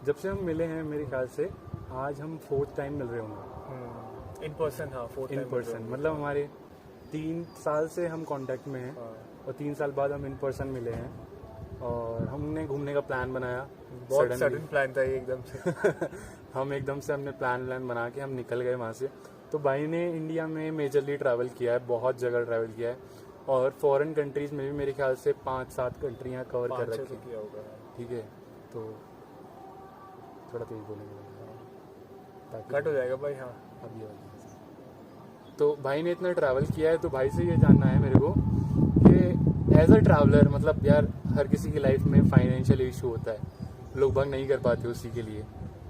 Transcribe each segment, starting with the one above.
जब से हम मिले हैं मेरे ख्याल से आज हम 4th टाइम मिल रहे होंगे इन पर्सन। हाँ, 4th इन टाइम पर्सन। मतलब हमारे 3 साल से हम कांटेक्ट में हैं और 3 साल बाद हम इन पर्सन मिले हैं और हमने घूमने का प्लान बनाया। बहुत सडन प्लान था ये एकदम से। हम एकदम से हमने प्लान बना के हम निकल गए वहाँ से। तो भाई ने इंडिया में मेजरली ट्रैवल किया है, बहुत जगह ट्रैवल किया है और फॉरेन कंट्रीज में भी मेरे ख्याल से 5-7 कंट्रियाँ कवर कर रखी किया होगा। ठीक है, तो थोड़ा तेज बोलेंगे कट हो जाएगा भाई। हाँ, अभी तो भाई ने इतना ट्रैवल किया है तो भाई से ये जानना है मेरे को कि एज अ ट्रैवलर मतलब यार हर किसी की लाइफ में फाइनेंशियल इशू होता है, लोग भाग नहीं कर पाते उसी के लिए।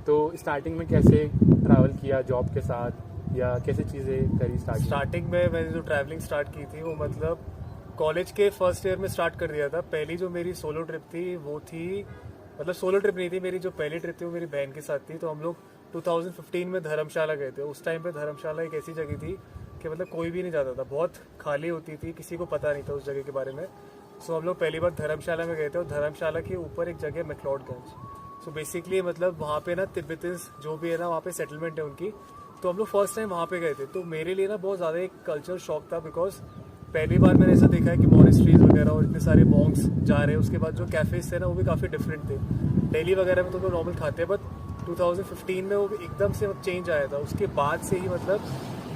तो स्टार्टिंग में कैसे ट्रैवल किया जॉब के साथ या कैसे चीज़ें करी स्टार्टिंग में मैंने जो ट्रैवलिंग स्टार्ट की थी वो मतलब कॉलेज के फर्स्ट ईयर में स्टार्ट कर दिया था। पहली जो मेरी सोलो ट्रिप थी वो थी, मतलब सोलो ट्रिप नहीं थी, मेरी जो पहली ट्रिप थी वो मेरी बहन के साथ थी। तो हम लोग 2015 में धर्मशाला गए थे। उस टाइम पे धर्मशाला एक ऐसी जगह थी कि मतलब कोई भी नहीं जाता था, बहुत खाली होती थी, किसी को पता नहीं था उस जगह के बारे में। सो हम लोग पहली बार धर्मशाला में गए थे और धर्मशाला के ऊपर एक जगह मैक्लोडगंज। सो बेसिकली मतलब वहाँ पे ना तिब्बतन्स जो भी है ना वहाँ पे सेटलमेंट है उनकी। तो हम लोग फर्स्ट टाइम वहाँ पे गए थे। तो मेरे लिए ना बहुत ज़्यादा एक कल्चर शॉक था, बिकॉज पहली बार मैंने ऐसा देखा है कि मॉनेस्ट्रीज वगैरह और इतने सारे मॉन्क्स जा रहे हैं। उसके बाद जो कैफेज थे ना वो भी काफ़ी डिफरेंट थे। दिल्ली वगैरह में तो लोग नॉर्मल खाते हैं, बट 2015 में वो एकदम से चेंज आया था। उसके बाद से ही मतलब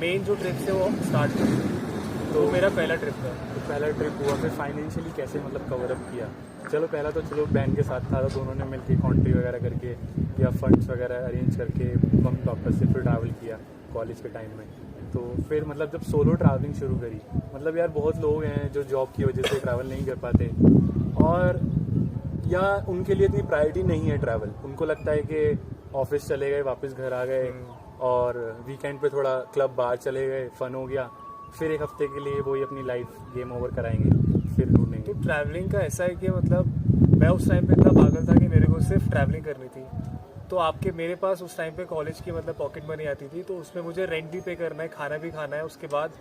मेन जो ट्रिप थे वो स्टार्ट हुई। तो मेरा पहला ट्रिप था। तो पहला ट्रिप हुआ, फिर फाइनेंशियली कैसे मतलब कवर अप किया? चलो पहला तो चलो बहन के साथ था, तो दोनों ने मिलकर कॉन्ट्री वगैरह करके या फंड्स वगैरह अरेंज करके हम डॉक्टर से फिर ट्रैवल किया कॉलेज के टाइम में। तो फिर मतलब जब सोलो ट्रैवलिंग शुरू करी, मतलब यार बहुत लोग हैं जो जॉब की वजह से ट्रैवल नहीं कर पाते और या उनके लिए इतनी प्रायोरिटी नहीं है ट्रैवल। उनको लगता है कि ऑफिस चले गए वापस घर आ गए और वीकेंड पे थोड़ा क्लब बार चले गए, फन हो गया, फिर एक हफ्ते के लिए वही अपनी लाइफ गेम ओवर कराएंगे, फिर ढूंढेंगे। तो ट्रैवलिंग का ऐसा है कि मतलब मैं उस टाइम पे इतना पागल था कि मेरे को सिर्फ ट्रैवलिंग करनी थी। तो मेरे पास उस टाइम पे कॉलेज की मतलब पॉकेट मनी आती थी, तो उसमें मुझे रेंट भी पे करना है, खाना भी खाना है उसके बाद।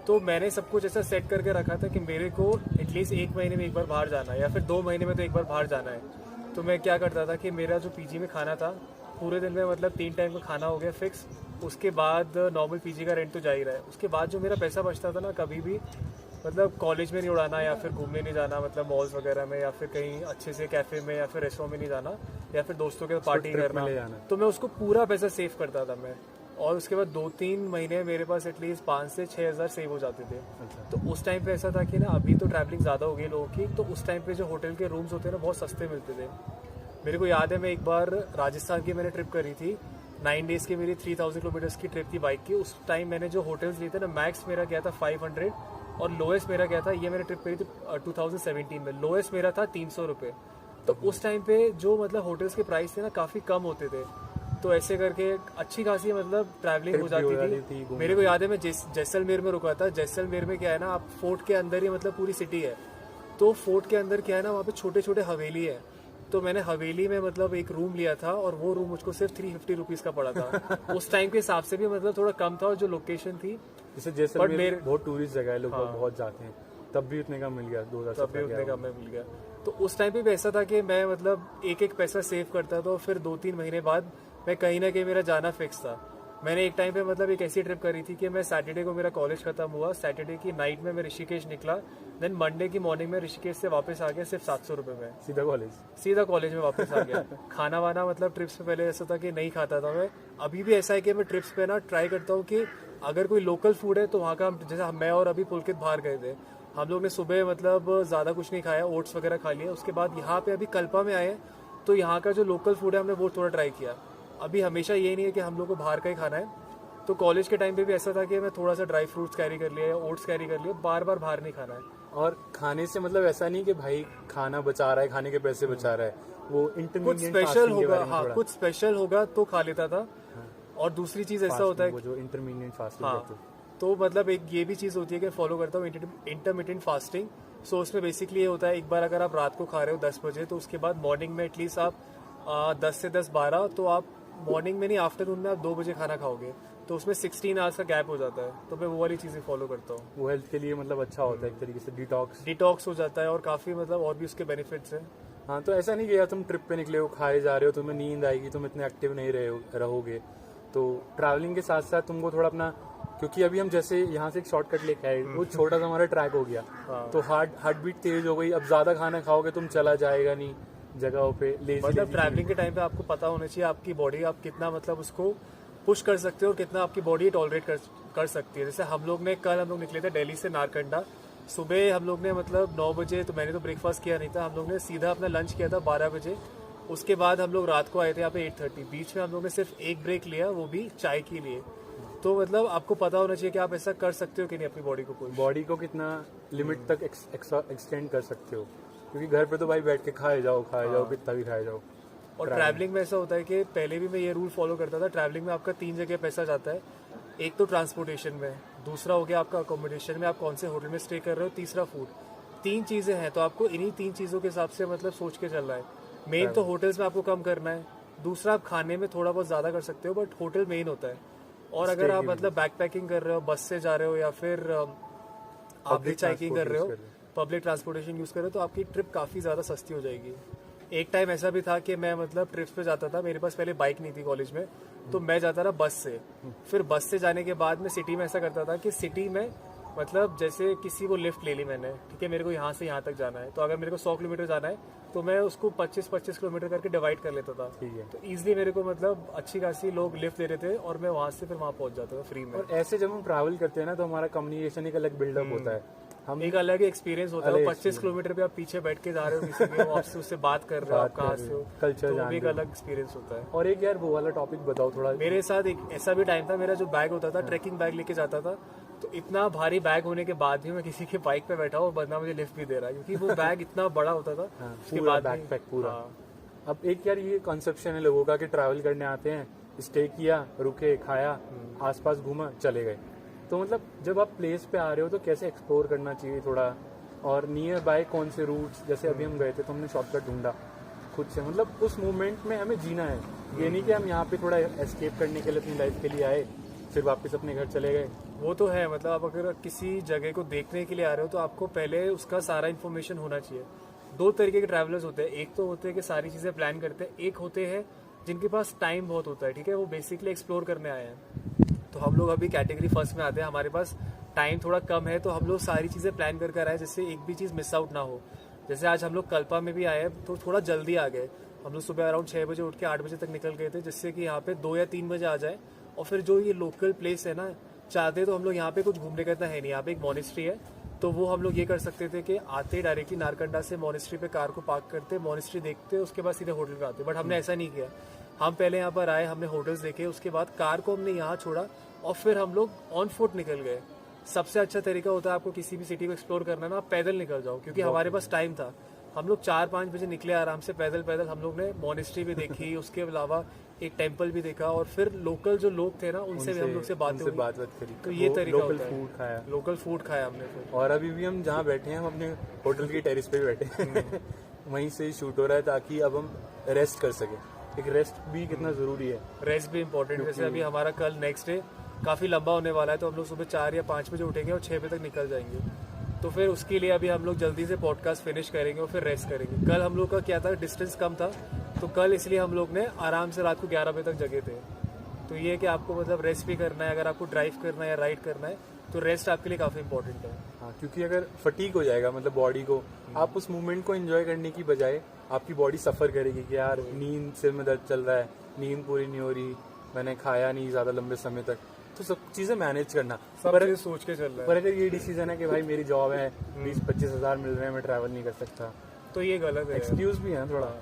तो मैंने सब कुछ ऐसा सेट करके रखा था कि मेरे को एटलीस्ट 1 महीने में एक बार बाहर जाना है या फिर 2 महीने में तो एक बार बाहर जाना है। तो मैं क्या करता था कि मेरा जो पीजी में खाना था पूरे दिन में मतलब 3 टाइम का खाना हो गया फिक्स। उसके बाद नॉर्मल पीजी का रेंट तो जा ही रहा है। उसके बाद जो मेरा पैसा बचता था ना, कभी भी मतलब कॉलेज में नहीं उड़ाना या फिर घूमने नहीं जाना, मतलब मॉल्स वगैरह में या फिर कहीं अच्छे से कैफे में या फिर रेस्टोरेंट में नहीं जाना या फिर दोस्तों के साथ पार्टी करना, तो मैं उसको पूरा पैसा सेव करता था मैं। और उसके बाद 2-3 महीने मेरे पास एटलीस्ट 5 से 6 हज़ार सेव हो जाते थे। तो उस टाइम पे ऐसा था कि ना, अभी तो ट्रैवलिंग ज़्यादा हो गई लोगों की, तो उस टाइम पे जो होटल के रूम्स होते हैं ना बहुत सस्ते मिलते थे। मेरे को याद है मैं एक बार राजस्थान की मैंने ट्रिप करी थी, 9 डेज़ की मेरी 3000 किलोमीटर्स की ट्रिप थी बाइक की। उस टाइम मैंने जो होटल्स लिए थे ना, मैक्स मेरा गया था 500 और लोएस्ट मेरा गया था, ये मैंने ट्रिप करी थी 2017 में, लोएस्ट मेरा था 300 रुपये। तो उस टाइम पे जो मतलब होटल्स के प्राइस थे ना काफ़ी कम होते थे। तो ऐसे करके अच्छी खासी मतलब ट्रैवलिंग हो जाती थी। मेरे को याद है मैं जैसलमेर में रुका था। जैसलमेर में क्या है ना, आप फोर्ट के अंदर ही मतलब पूरी सिटी है, तो फोर्ट के अंदर क्या है ना, वहाँ पे छोटे छोटे हवेली है। तो मैंने हवेली में मतलब एक रूम लिया था और वो रूम मुझको सिर्फ 350 रुपीज़ का पड़ा था। उस टाइम के हिसाब से भी मतलब थोड़ा कम था और जो लोकेशन थी, जैसे जैसलमेर बहुत टूरिस्ट जगह है, लोग बहुत जाते हैं, तब भी उतने का मिल गया, 2000 तब भी उतने का मिल गया। तो उस टाइम पे भी ऐसा था कि मैं मतलब एक एक पैसा सेव करता था और फिर 2-3 महीने बाद मैं कहीं ना कहीं मेरा जाना फिक्स था। मैंने एक टाइम पे मतलब एक ऐसी ट्रिप करी थी कि मैं सैटरडे को मेरा कॉलेज खत्म हुआ, सैटरडे की नाइट में मैं ऋषिकेश निकला, देन मंडे की मॉर्निंग में ऋषिकेश से वापस आ गया सिर्फ 700 रुपये में। सीधा कॉलेज में वापस आ गया। खाना वाना मतलब ट्रिप्स पे पहले ऐसा था कि नहीं खाता था मैं। अभी भी ऐसा है कि मैं ट्रिप्स पे ना ट्राई करता हूँ कि अगर कोई लोकल फूड है तो वहाँ का, जैसे मैं और अभी पुलकित बाहर गए थे, हम लोग ने सुबह मतलब ज़्यादा कुछ नहीं खाया, ओट्स वगैरह खा लिया। उसके बाद यहाँ पे अभी कल्पा में आए तो यहाँ का जो लोकल फूड है हमने वो थोड़ा ट्राई किया। अभी हमेशा ये नहीं है कि हम लोग को बाहर का ही खाना है। तो कॉलेज के टाइम पे भी ऐसा था कि मैं थोड़ा सा ड्राई फ्रूट्स कैरी कर लिया या ओट्स कैरी कर लिया, बार बार बाहर नहीं खाना है। और खाने से मतलब ऐसा नहीं कि भाई खाना बचा रहा है, खाने के पैसे बचा रहा है, वो कुछ स्पेशल होगा, हाँ कुछ स्पेशल होगा तो खा लेता था। और दूसरी चीज ऐसा होता है, वो जो इंटरमीडिएट फास्टिंग हाँ, तो मतलब एक ये भी चीज होती है कि फॉलो करता हूँ इंटरमीडिएट फास्टिंग। सो उसमें बेसिकली ये होता है, एक बार अगर आप रात को खा रहे हो 10 बजे, तो उसके बाद मॉर्निंग में एटलीस्ट आप 10 से 10-12, तो आप मॉर्निंग में नहीं आफ्टरनून में आप 2 बजे खाना खाओगे, तो उसमें 16 आवर्स का गैप हो जाता है। तो मैं वो वाली चीज़ें फॉलो करता हूँ। वो हेल्थ के लिए मतलब अच्छा होता है, एक तरीके से डिटॉक्स हो जाता है और काफ़ी मतलब और भी उसके बेनिफिट्स हैं। हाँ, तो ऐसा नहीं कि यार तुम ट्रिप पे निकले हो, खाए जा रहे हो, तुम्हें नींद आएगी, तुम इतने एक्टिव नहीं रहोगे। तो ट्रैवलिंग के साथ साथ तुमको थोड़ा अपना, क्योंकि अभी हम जैसे यहाँ से एक शॉर्टकट लेके आए, वो छोटा सा हमारा ट्रैक हो गया, तो हार्ट बीट तेज हो गई। अब ज्यादा खाना खाओगे तुम चला जाएगा नहीं जगहों पे, लेजी मतलब ट्रैवलिंग के टाइम पे आपको पता होना चाहिए आपकी बॉडी आप कितना मतलब उसको पुश कर सकते हो और कितना आपकी बॉडी टॉलरेट कर सकती है। जैसे हम लोग निकले थे दिल्ली से नारकंडा, सुबह हम लोग ने मतलब 9 बजे, तो मैंने तो ब्रेकफास्ट किया नहीं था, हम लोग ने सीधा अपना लंच किया था 12 बजे। उसके बाद हम लोग रात को आए थे यहाँ पे 8:30। बीच में हम लोग ने सिर्फ एक ब्रेक लिया, वो भी चाय के लिए। तो मतलब आपको पता होना चाहिए कि आप ऐसा कर सकते हो कि नहीं अपनी बॉडी को पुश, बॉडी को कितना लिमिट तक एक्सटेंड कर सकते हो, क्योंकि घर पे तो भाई बैठ के खाए जाओ कितना भी खाए जाओ। और ट्रैवलिंग में ऐसा होता है कि पहले भी मैं ये रूल फॉलो करता था, ट्रैवलिंग में आपका 3 जगह पैसा जाता है। एक तो ट्रांसपोर्टेशन में, दूसरा हो गया आपका अकोमोडेशन में, आप कौन से होटल में स्टे कर रहे हो, तीसरा फूड। 3 चीजें हैं, तो आपको इन्हीं 3 चीजों के हिसाब से मतलब सोच के चलना है। मेन तो होटल्स में आपको कम करना है, दूसरा आप खाने में थोड़ा बहुत ज्यादा कर सकते हो, बट होटल मेन होता है। और अगर आप मतलब बैक पैकिंग कर रहे हो, बस से जा रहे हो या फिर आप हिचहाइकिंग कर रहे हो, पब्लिक ट्रांसपोर्टेशन यूज कर रहे हो, तो आपकी ट्रिप काफी ज्यादा सस्ती हो जाएगी। एक टाइम ऐसा भी था कि मैं मतलब ट्रिप्स पे जाता था, मेरे पास पहले बाइक नहीं थी कॉलेज में, तो मैं जाता था बस से। फिर बस से जाने के बाद मैं सिटी में ऐसा करता था कि सिटी में मतलब जैसे किसी को लिफ्ट ले ली मैंने, ठीक है, मेरे को यहाँ से यहाँ तक जाना है, तो अगर मेरे को 100 किलोमीटर जाना है तो मैं उसको 25-25 किलोमीटर करके डिवाइड कर लेता था। ठीक है। तो ईजिली मेरे को मतलब अच्छी खासी लोग लिफ्ट दे रहे थे और मैं वहां से फिर वहां पहुंच जाता था फ्री में। और ऐसे जब हम ट्रैवल करते हैं ना, तो हमारा कम्युनिकेशन एक अलग बिल्डअप होता है, हम एक अलग एक्सपीरियंस होता है। 25 किलोमीटर पे आप पीछे बैठ के जा रहे हो किसी के, वो आपसे उससे बात कर रहे हो, आप कहाँ से हो, कल्चर तो जान एक रहे हो। अलग एक्सपीरियंस होता है। और एक यार वो वाला टॉपिक बताओ थोड़ा। मेरे साथ एक ऐसा भी टाइम था, मेरा जो बैग होता था, ट्रैकिंग बैग लेके जाता था, तो इतना भारी बैग होने के बाद भी मैं किसी के बाइक पे बैठा हूँ, बंदा मुझे लिफ्ट भी दे रहा है, क्योंकि वो बैग इतना बड़ा होता था। उसके पूरा बाद बैकपैक पूरा। हाँ। अब एक यार ये कंसेप्शन है लोगों का कि ट्रैवल करने आते हैं, स्टे किया, रुके, खाया, आसपास घूमा, चले गए। तो मतलब जब आप प्लेस पे आ रहे हो तो कैसे एक्सप्लोर करना चाहिए थोड़ा, और नियर बाय कौन से रूट्स, जैसे अभी हम गए थे तो हमने शॉर्टकट ढूंढा खुद से, मतलब उस मोमेंट में हमें जीना है। ये नहीं कि हम यहाँ पे थोड़ा एस्केप करने के लिए अपनी लाइफ के लिए आए फिर वापस अपने घर चले गए। वो तो है, मतलब आप अगर किसी जगह को देखने के लिए आ रहे हो तो आपको पहले उसका सारा इन्फॉर्मेशन होना चाहिए। 2 तरीके के ट्रैवलर्स होते हैं, एक तो होते हैं कि सारी चीजें प्लान करते हैं, एक होते हैं जिनके पास टाइम बहुत होता है, ठीक है, वो बेसिकली एक्सप्लोर करने आए हैं। तो हम लोग अभी कैटेगरी फर्स्ट में आते हैं, हमारे पास टाइम थोड़ा कम है, तो हम लोग सारी चीजें प्लान करके आए जिससे एक भी चीज मिस आउट ना हो। जैसे आज हम लोग कल्पा में भी आए हैं तो थोड़ा जल्दी आ गए, हम लोग सुबह अराउंड 6 बजे उठ के 8 बजे तक निकल गए थे, जिससे कि यहाँ पे 2 या 3 बजे आ जाए। और फिर जो ये लोकल प्लेस है ना, चाहते तो हम लोग यहाँ पे कुछ घूमने का इतना है नहीं, यहाँ पे एक मॉनेस्ट्री है, तो वो हम लोग ये कर सकते थे कि आते डायरेक्टली नारकंडा से मॉनेस्ट्री पे कार को पार्क करते, मॉनेस्ट्री देखते, उसके बाद सीधे होटल पे आते। बट हमने ऐसा नहीं किया, हम पहले यहाँ पर आए, हमने होटल्स देखे, उसके बाद कार को हमने यहाँ छोड़ा और फिर हम लोग ऑन फुट निकल गए। सबसे अच्छा तरीका होता है आपको किसी भी सिटी को एक्सप्लोर करना ना, आप पैदल निकल जाओ, क्योंकि हमारे पास टाइम था। हम लोग 4-5 बजे निकले आराम से पैदल हम लोग ने मॉनेस्ट्री भी देखी, उसके अलावा एक टेम्पल भी देखा, और फिर लोकल जो लोग थे ना उनसे भी हम लोग से बात करी, तो ये तरीका लोकल होता है। फूड खाया, लोकल फूड खाया हमने फिर। और अभी भी हम जहाँ बैठे हैं, हम अपने होटल की टेरिस पे भी बैठे हैं वहीं से ही शूट हो रहा है, ताकि अब हम रेस्ट कर सके। एक रेस्ट भी कितना जरूरी है, रेस्ट भी इम्पोर्टेंट। जैसे अभी हमारा कल नेक्स्ट डे काफी लंबा होने वाला है, तो हम लोग सुबह 4 या 5 बजे उठेंगे और 6 बजे तक निकल जाएंगे। तो फिर उसके लिए अभी हम लोग जल्दी से पॉडकास्ट फिनिश करेंगे और फिर रेस्ट करेंगे। कल हम लोग का क्या था, डिस्टेंस कम था, तो कल इसलिए हम लोग ने आराम से रात को 11 बजे तक जगे थे। तो ये है कि आपको मतलब रेस्ट भी करना है, अगर आपको ड्राइव करना है या राइड करना है तो रेस्ट आपके लिए काफी इंपॉर्टेंट है। हाँ, क्योंकि अगर फटीक हो जाएगा मतलब बॉडी को, आप उस मूवमेंट को एंजॉय करने की बजाय आपकी बॉडी सफर करेगी कि यार नींद, सिर में दर्द चल रहा है, नींद पूरी नहीं हो रही, मैंने खाया नहीं ज्यादा लंबे समय तक, तो सब चीजें मैनेज करना। सब चीज़ सोच के चल रहा है। पर अगर ये डिसीजन है कि भाई मेरी जॉब है, 20-25 हजार मिल रहे हैं, मैं ट्रैवल नहीं कर सकता, तो ये गलत है। एक्सक्यूज भी है थोड़ा,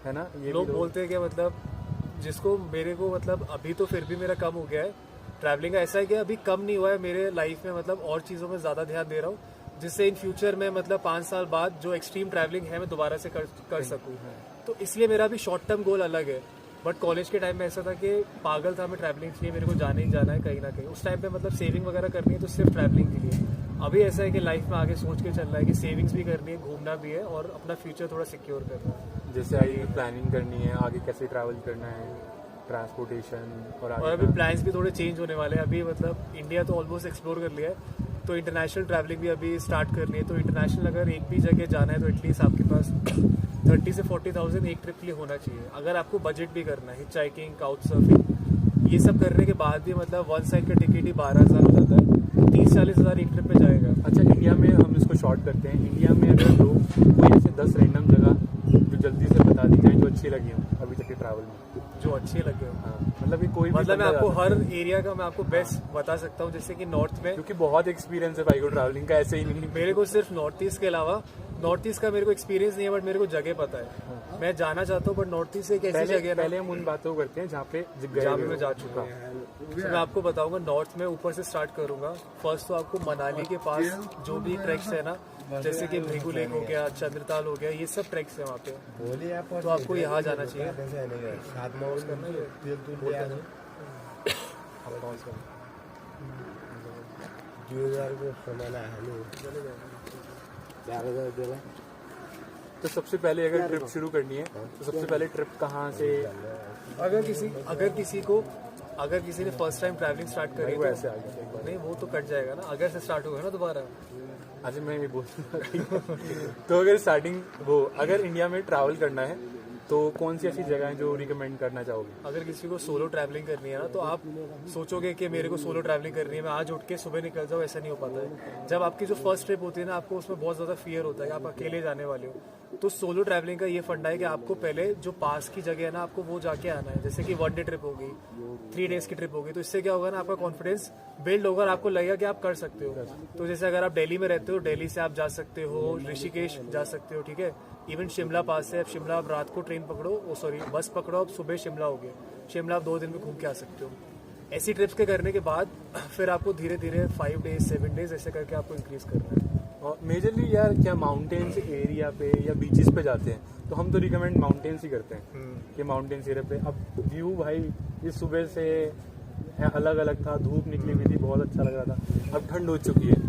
है ना। ये लोग बोलते हैं कि मतलब जिसको मेरे को मतलब अभी तो फिर भी मेरा कम हो गया है ट्रैवलिंग का, ऐसा है कि अभी कम नहीं हुआ है मेरे लाइफ में, मतलब और चीज़ों में ज़्यादा ध्यान दे रहा हूँ, जिससे इन फ्यूचर में मतलब 5 साल बाद जो एक्सट्रीम ट्रैवलिंग है मैं दोबारा से कर सकूँ। तो इसलिए मेरा भी शॉर्ट टर्म गोल अलग है। बट कॉलेज के टाइम में ऐसा था कि पागल था मैं ट्रैवलिंग के लिए, मेरे को जाना ही जाना है कहीं ना कहीं। उस टाइम पे मतलब सेविंग वगैरह करनी है तो सिर्फ ट्रैवलिंग के लिए। अभी ऐसा है कि लाइफ में आगे सोच के चलना है कि सेविंग्स भी करनी है, घूमना भी है और अपना फ्यूचर थोड़ा सिक्योर करना है। जैसे आगे प्लानिंग करनी है, आगे कैसे ट्रैवल करना है, ट्रांसपोर्टेशन और अभी प्लान्स भी थोड़े चेंज होने वाले हैं। अभी मतलब इंडिया तो ऑलमोस्ट एक्सप्लोर कर लिया है, तो इंटरनेशनल ट्रैवलिंग भी अभी स्टार्ट करनी है। तो इंटरनेशनल अगर एक भी जगह जाना है तो एटलीस्ट आपके पास 30 से 40,000 एक ट्रिप के लिए होना चाहिए। अगर आपको बजट भी करना है, हिचहाइकिंग, काउच सर्फिंग, ये सब करने के बाद भी मतलब वन साइड का टिकट ही 12,000 हो जाता है, 30-40 हज़ार एक ट्रिप पे जाएगा। अच्छा, इंडिया में हम इसको शॉर्ट करते हैं। इंडिया में अगर लोग कोई ऐसे 10 रैंडम जगह जो जल्दी से बता दी जाए जो अच्छी लगी हो अभी तक के ट्रैवल में, जो अच्छे लगे हो, हाँ, मतलब ये कोई भी मतलब मैं बंदा आपको जा हर सकता है। एरिया का मैं आपको बेस्ट बता सकता हूँ। जैसे कि नॉर्थ में क्योंकि बहुत एक्सपीरियंस है भाई को ट्रैवलिंग का, ऐसे ही नहीं। मेरे को सिर्फ नॉर्थ ईस्ट के अलावा, नॉर्थ ईस्ट का मेरे को एक्सपीरियंस नहीं है, बट मेरे को जगह पता है। मैं जाना चाहता हूँ, बट नॉर्थ ईस्ट एक ऐसी जगह है ना पहले हम उन बातों को करते हैं जहाँ पे जहाँ पे मैं जा चुका हूँ। तो मैं आपको बताऊंगा, नॉर्थ में ऊपर से स्टार्ट करूंगा। फर्स्ट तो आपको मनाली के पास जो भी ट्रैक्स है ना, जैसे कि भृगु लेक हो गया, चंद्रताल हो गया, ये सब ट्रैक्स है वहाँ पे। तो आपको यहाँ जाना चाहिए। तो सबसे पहले अगर ट्रिप शुरू करनी है तो सबसे पहले ट्रिप कहाँ से? अगर किसी ने फर्स्ट टाइम ट्रैवलिंग स्टार्ट करी वो तो ऐसे आ गया एक बार। नहीं, वो तो कट जाएगा ना, अगर से स्टार्ट होगा ना दोबारा। आज मैं ये बोल तो अगर स्टार्टिंग वो अगर इंडिया में ट्रैवल करना है तो कौन सी ऐसी जगह है जो रिकमेंड करना चाहोगे? अगर किसी को सोलो ट्रैवलिंग करनी है ना, तो आप सोचोगे कि मेरे को सोलो ट्रैवलिंग करनी है, मैं आज उठ के सुबह निकल जाऊँ, ऐसा नहीं हो पाता है। जब आपकी जो फर्स्ट ट्रिप होती है ना, आपको उसमें बहुत ज़्यादा फियर होता है कि आप अकेले जाने वाले हो। तो सोलो ट्रैवलिंग का ये फंडा है कि आपको पहले जो पास की जगह है ना, आपको वो जाके आना है। जैसे कि 1 डे ट्रिप होगी, 3 डेज की ट्रिप होगी, तो इससे क्या होगा ना, आपका कॉन्फिडेंस बिल्ड होगा और आपको लगेगा कि आप कर सकते हो। तो जैसे अगर आप दिल्ली में रहते हो, दिल्ली से आप जा सकते हो ऋषिकेश जा सकते हो, ठीक है। इवन शिमला पास से, शिमला आप रात को ट्रेन पकड़ो, बस पकड़ो, आप सुबह शिमला हो गया। शिमला आप 2 दिन में घूम के आ सकते हो। ऐसी ट्रिप्स के करने के बाद फिर आपको धीरे धीरे 5 डेज 7 डेज ऐसे करके आपको इंक्रीज करना है। और मेजरली यार क्या माउंटेन्स एरिया पे या बीचेस पे जाते हैं, तो हम तो रिकमेंड माउंटेन्स ही करते हैं कि माउंटेन्स एरिया पे। अब व्यू भाई इस सुबह से अलग अलग था, धूप निकली हुई थी, बहुत अच्छा लग रहा था। अब ठंड हो चुकी है।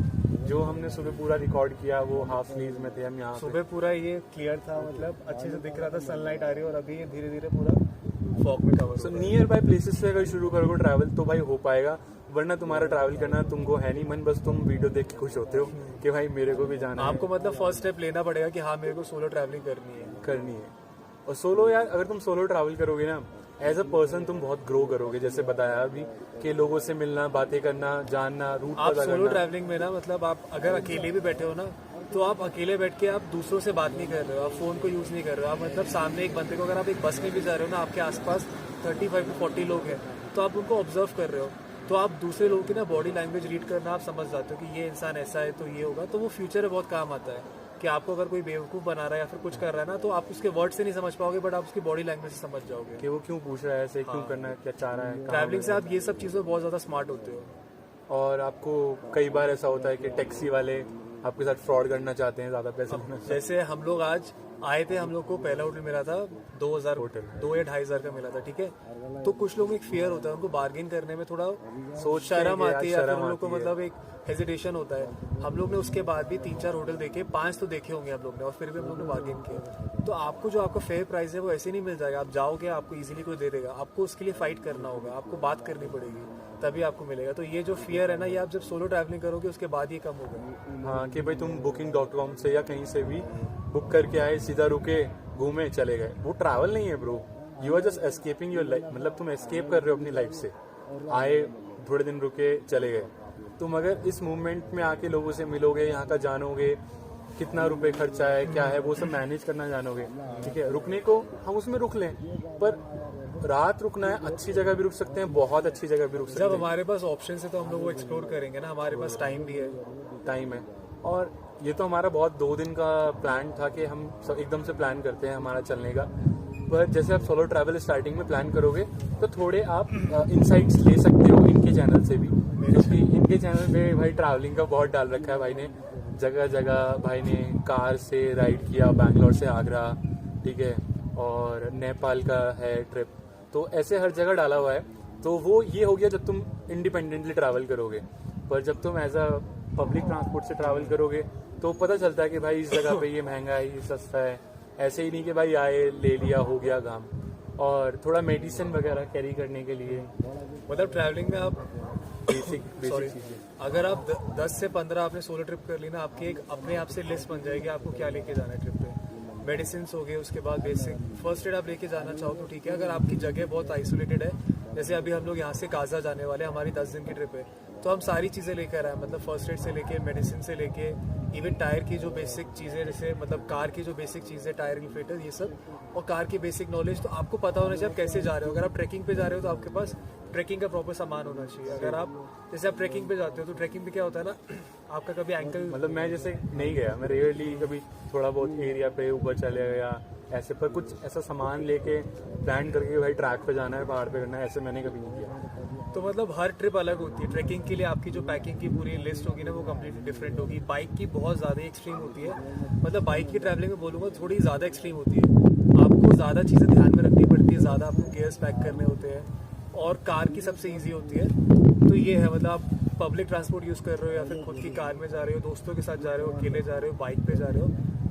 जो हमने सुबह पूरा रिकॉर्ड किया वो हाफ स्लीव्स में थे हम यहाँ सुबह पूरा ये क्लियर था, मतलब अच्छे से दिख रहा था, सनलाइट आ रही है। और अभी ये धीरे धीरे पूरा फॉग में cover. So near by places से अगर शुरू करोगे ट्रैवल तो भाई हो पाएगा, वरना तुम्हारा ट्रैवल करना तुमको है नहीं मन, बस तुम वीडियो देख के खुश होते हो कि भाई मेरे को भी जाना है। आपको मतलब फर्स्ट स्टेप लेना पड़ेगा कि हाँ, मेरे को सोलो ट्रैवलिंग करनी है। और सोलो यार, अगर तुम सोलो ट्रैवल करोगे ना, एज अ पर्सन तुम बहुत ग्रो करोगे। जैसे बताया अभी कि लोगों से मिलना, बातें करना, जानना, रूट आप पता सोलो करना। ट्रैवलिंग में ना, मतलब आप अगर अकेले भी बैठे हो ना, तो आप अकेले बैठ के आप दूसरों से बात नहीं कर रहे हो, आप फोन को यूज नहीं कर रहे हो। आप मतलब सामने एक बंदे को, अगर आप एक बस में भी जा रहे हो ना, आपके आसपास 35 to 40 लोग हैं, तो आप उनको ऑब्जर्व कर रहे हो। तो आप दूसरे लोगों की ना बॉडी लैंग्वेज रीड करना आप समझ जाते हो कि ये इंसान ऐसा है तो ये होगा। तो वो फ्यूचर में बहुत काम आता है कि आपको अगर कोई बेवकूफ़ बना रहा है या फिर कुछ कर रहा है ना, तो आप उसके वर्ड से नहीं समझ पाओगे, बट आप उसकी बॉडी लैंग्वेज से समझ जाओगे कि वो क्यों पूछ रहा है, ऐसे क्यों करना है, क्या चाह रहा है, कहाँ ट्रैवलिंग से। में। आप ये सब चीज़ों में बहुत ज़्यादा स्मार्ट होते हो। और आपको कई बार ऐसा होता है कि टैक्सी वाले आपके साथ फ्रॉड करना चाहते हैं, ज़्यादा पैसे लेना चाहते जैसे हम लोग आज आए थे, हम लोग को पहला होटल मिला था 2,000 होटल। 2 या 2,500 का मिला था, ठीक है। तो कुछ लोगों को एक फियर होता है, उनको बार्गेन करने में थोड़ा सोचते हैं शर्म कि यार आती है, या फिर शर्म उन लोग को आती है। मतलब एक हेजिटेशन होता है। हम लोग ने उसके बाद भी 3-4 होटल देखे, 5 तो देखे होंगे हम लोग ने, और फिर भी हम लोग ने बार्गेन किया। तो आपको जो आपका फेयर प्राइस है वो ऐसे नहीं मिल जाएगा। आप जाओगे, आपको इजीली कोई दे देगा, आपको उसके लिए फाइट करना होगा, आपको बात करनी पड़ेगी, तभी आपको मिलेगा। तो ये जो फियर है ना, ये आप जब सोलो ट्रैवलिंग करोगे उसके बाद ये कम होगा। हाँ, कि भाई तुम booking.com से या कहीं से भी बुक करके आए, सीधा रुके, घूमे, चले गए, वो ट्रैवल नहीं है bro. You are just escaping your life, मतलब तुम एस्केप कर रहे हो अपनी लाइफ से। आए, थोड़े दिन रुके, चले गए। तुम अगर इस मूवमेंट में आके लोगों से मिलोगे, यहाँ का जानोगे, कितना रुपए खर्चा है, क्या है, वो सब मैनेज करना जानोगे, ठीक है। रुकने को हम उसमें रुक लें, पर रात रुकना है, अच्छी जगह भी रुक सकते हैं, बहुत अच्छी जगह भी रुक सकते जब हैं। हमारे पास ऑप्शन है तो हम लोग वो एक्सप्लोर करेंगे ना, हमारे पास टाइम भी है। टाइम है। और ये तो हमारा बहुत 2 दिन का प्लान था कि हम सब एकदम से प्लान करते हैं हमारा चलने का। पर जैसे आप सोलो ट्रैवल स्टार्टिंग में प्लान करोगे तो थोड़े आप इनसाइट्स ले सकते हो इनके चैनल से भी, क्योंकि इनके चैनल पे भाई ट्रैवलिंग का बहुत डाल रखा है भाई ने। जगह जगह भाई ने कार से राइड किया, बैंगलोर से आगरा, ठीक है, और नेपाल का है ट्रिप, तो ऐसे हर जगह डाला हुआ है। तो वो ये हो गया जब तुम इंडिपेंडेंटली ट्रैवल करोगे। पर जब तुम एज अ पब्लिक ट्रांसपोर्ट से ट्रैवल करोगे तो पता चलता है कि भाई इस जगह पे ये महंगा है, ये सस्ता है। ऐसे ही नहीं कि भाई आए, ले लिया, हो गया काम। और थोड़ा मेडिसिन वगैरह कैरी करने के लिए, मतलब ट्रैवलिंग में आप बेसिक चीज़ें। अगर आप 10 से 15 आपने सोलो ट्रिप कर ली ना, आपकी एक अपने आप से लिस्ट बन जाएगी आपको क्या लेके जाना है ट्रिप पे। मेडिसिन हो गए, उसके बाद बेसिक फर्स्ट एड आप लेके जाना चाहो तो ठीक है। अगर आपकी जगह बहुत आइसोलेटेड है, जैसे अभी हम लोग यहाँ से काजा जाने वाले हैं, हमारी 10 दिन की ट्रिप है, तो हम सारी चीज़ें लेकर आए, मतलब फर्स्ट एड से लेके मेडिसिन से लेके इवन टायर की जो बेसिक चीज़ें, जैसे मतलब कार की जो बेसिक चीज़ें, टायर इन्फ्लेटर, ये सब, और कार की बेसिक नॉलेज। तो आपको पता होना चाहिए आप कैसे जा रहे हो। अगर आप ट्रैकिंग पे जा रहे हो तो आपके पास ट्रैकिंग का प्रॉपर सामान होना चाहिए। अगर आप जैसे आप ट्रैकिंग पे जाते हो तो ट्रैकिंग पे क्या होता है ना, आपका कभी एंकल, मतलब मैं जैसे नहीं गया, मैं रेयरली कभी थोड़ा बहुत एरिया पे ऊपर चले गया ऐसे, पर कुछ ऐसा सामान लेके प्लान करके भाई ट्रैक पे जाना है, पहाड़ पे करना है, ऐसे मैंने कभी नहीं किया। तो मतलब हर ट्रिप अलग होती है। ट्रैकिंग के लिए आपकी जो पैकिंग की पूरी लिस्ट होगी ना, वो कम्प्लीटली डिफरेंट होगी। बाइक की बहुत ज़्यादा एक्सट्रीम होती है, मतलब बाइक की ट्रैवलिंग में बोलूँगा थोड़ी ज़्यादा एक्सट्रीम होती है। आपको ज़्यादा चीज़ें ध्यान में रखनी पड़ती है, ज़्यादा आपको गियर्स पैक करने होते हैं, और कार की सबसे ईजी होती है। तो ये है, मतलब आप पब्लिक ट्रांसपोर्ट यूज़ कर रहे हो या फिर खुद की कार में जा रहे हो, दोस्तों के साथ जा रहे हो, अकेले जा रहे हो, बाइक पे जा रहे हो,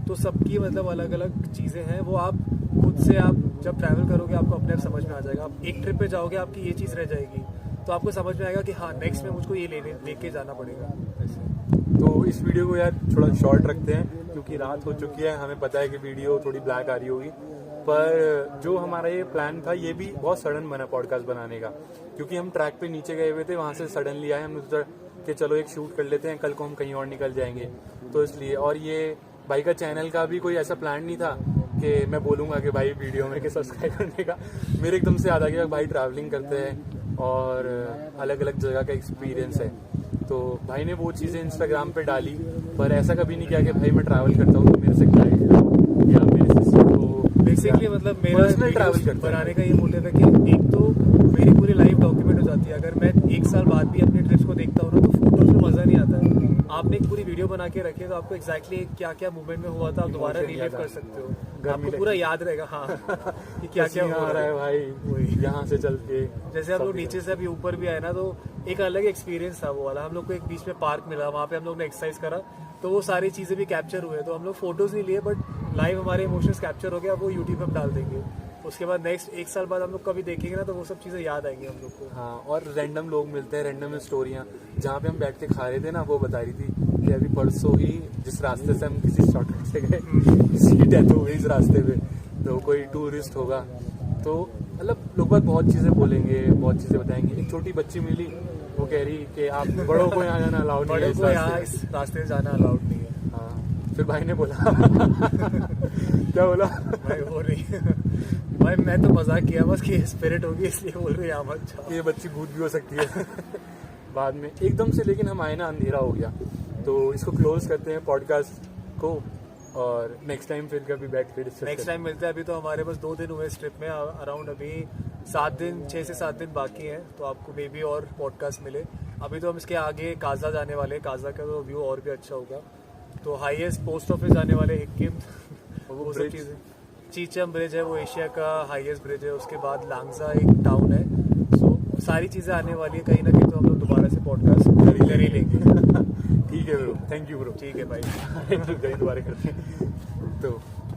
तो सबकी मतलब अलग अलग चीज़ें हैं। वो आप खुद से, आप जब ट्रैवल करोगे आपको अपने आप समझ में आ जाएगा। आप एक ट्रिप पे जाओगे, आपकी ये चीज़ रह जाएगी, तो आपको समझ में आएगा कि हाँ नेक्स्ट में मुझको ये लेके जाना पड़ेगा ऐसे। तो इस वीडियो को यार थोड़ा शॉर्ट रखते हैं, क्योंकि रात हो चुकी है, हमें पता है कि वीडियो थोड़ी ब्लैक आ रही होगी, पर जो हमारा ये प्लान था ये भी बहुत सडन बना पॉडकास्ट बनाने का, क्योंकि हम ट्रैक पे नीचे गए हुए थे, वहाँ से सडनली आए, हमने सोचा कि चलो एक शूट कर लेते हैं, कल को हम कहीं और निकल जाएंगे, तो इसलिए। और ये भाई का चैनल का भी कोई ऐसा प्लान नहीं था कि मैं बोलूँगा कि भाई वीडियो में के सब्सक्राइब करने का। मेरे एकदम से याद आ गया भाई ट्रैवलिंग करते हैं और अलग अलग जगह का एक्सपीरियंस है, तो भाई ने वो चीज़ें इंस्टाग्राम पे डाली, पर ऐसा कभी नहीं किया कि भाई मैं ट्रैवल करता हूँ तो मेरे से गाइड करो या मेरे सिस्टर को। बेसिकली मतलब मेरा ट्रैवल करता बनाने का ये मोटिव है कि एक तो मेरी पूरी लाइफ डॉक्यूमेंट हो जाती है। अगर मैं 1 साल बाद भी अपने ट्रिप्स को देखता हूँ ना, तो फोटोज में मज़ा नहीं आता है। आपने एक पूरी वीडियो बना के रखी है, तो आपको एक्जैक्टली क्या क्या मूवमेंट में हुआ था आप दोबारा रिलेट कर सकते हो, आपको पूरा याद रहेगा। हाँ कि क्या क्या हो रहा है भाई यहाँ से चल के। जैसे हम लोग नीचे से अभी ऊपर भी आए ना, तो एक अलग एक्सपीरियंस था वो वाला। हम लोग को एक बीच में पार्क मिला, वहाँ पे हम लोग ने एक्सरसाइज करा, तो वो सारी चीज़ें भी कैप्चर हुए। तो हम लोग फोटोज नहीं लिए, बट लाइव हमारे इमोशंस कैप्चर हो गया, वो यूट्यूब पर डाल देंगे। उसके बाद नेक्स्ट 1 साल बाद हम लोग कभी देखेंगे ना, तो वो सब चीज़ें याद आएंगी हम लोग को। हाँ, और रैंडम लोग मिलते हैं, रैंडम स्टोरियाँ। जहाँ पे हम बैठ के खा रहे थे ना, वो बता रही थी कि अभी परसों ही जिस रास्ते से हम किसी शॉर्टकट से गए, किसी की डेथ हो गई इस रास्ते पे, तो कोई टूरिस्ट होगा, तो मतलब लोग बात बहुत चीज़ें बोलेंगे, बहुत चीज़ें बताएंगे। एक छोटी बच्ची मिली, वो कह रही कि आप बड़ों को यहाँ जाना अलाउड नहीं है, बड़ों को यहाँ इस रास्ते से जाना अलाउड नहीं है। हाँ, फिर भाई ने बोला क्या बोला भाई वो नहीं भाई मैं तो मजाक किया बस कि स्पिरिट होगी इसलिए बोल रही यहाँ मत जाओ, ये बच्ची भूत भी हो सकती है बाद में एकदम से। लेकिन हम आए ना, अंधेरा हो गया, तो इसको क्लोज करते हैं पॉडकास्ट को, और नेक्स्ट टाइम फिर कभी बैठ के डिस्कस नेक्स्ट टाइम मिलते हैं। अभी तो हमारे पास 2 दिन हुए इस ट्रिप में, अराउंड अभी 7 दिन 6 से 7 दिन बाकी हैं, तो आपको मे बी और पॉडकास्ट मिले। अभी तो हम इसके आगे काजा जाने वाले हैं, काजा का तो व्यू और भी अच्छा होगा। तो हाईएस्ट पोस्ट ऑफिस जाने वाले हिक्किम, वो सब चीज़ें। चीचम ब्रिज है, वो एशिया का हाईएस्ट ब्रिज है। उसके बाद लांगजा एक टाउन है। सो सारी चीज़ें आने वाली है, कहीं ना कहीं तो हम लोग दोबारा से पॉडकास्ट कर ही लेंगे। ठीक है ब्रो, थैंक यू ब्रो। ठीक है भाई कहीं दोबारा करते हैं, तो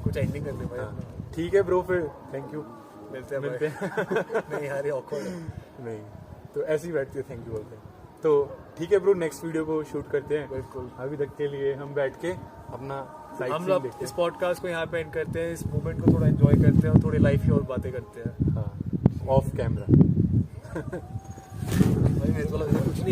कुछ एंडिंग कर दे भाई। हाँ, ठीक है ब्रो, फिर थैंक यू, मिलते हैं नहीं यार ये awkward है। नहीं तो ऐसे ही बैठते हैं, थैंक यू बोलते हैं। तो ठीक है ब्रो, नेक्स्ट वीडियो को शूट करते हैं। बिल्कुल, अभी तक के लिए हम बैठ के अपना हम लोग इस पॉडकास्ट को यहाँ पे एंड करते हैं, इस मोमेंट को थोड़ा एंजॉय करते हैं और थोड़ी लाइफ की और बातें करते हैं। हाँ, ऑफ कैमरा भाई मेरे को लग रहा है कुछ नहीं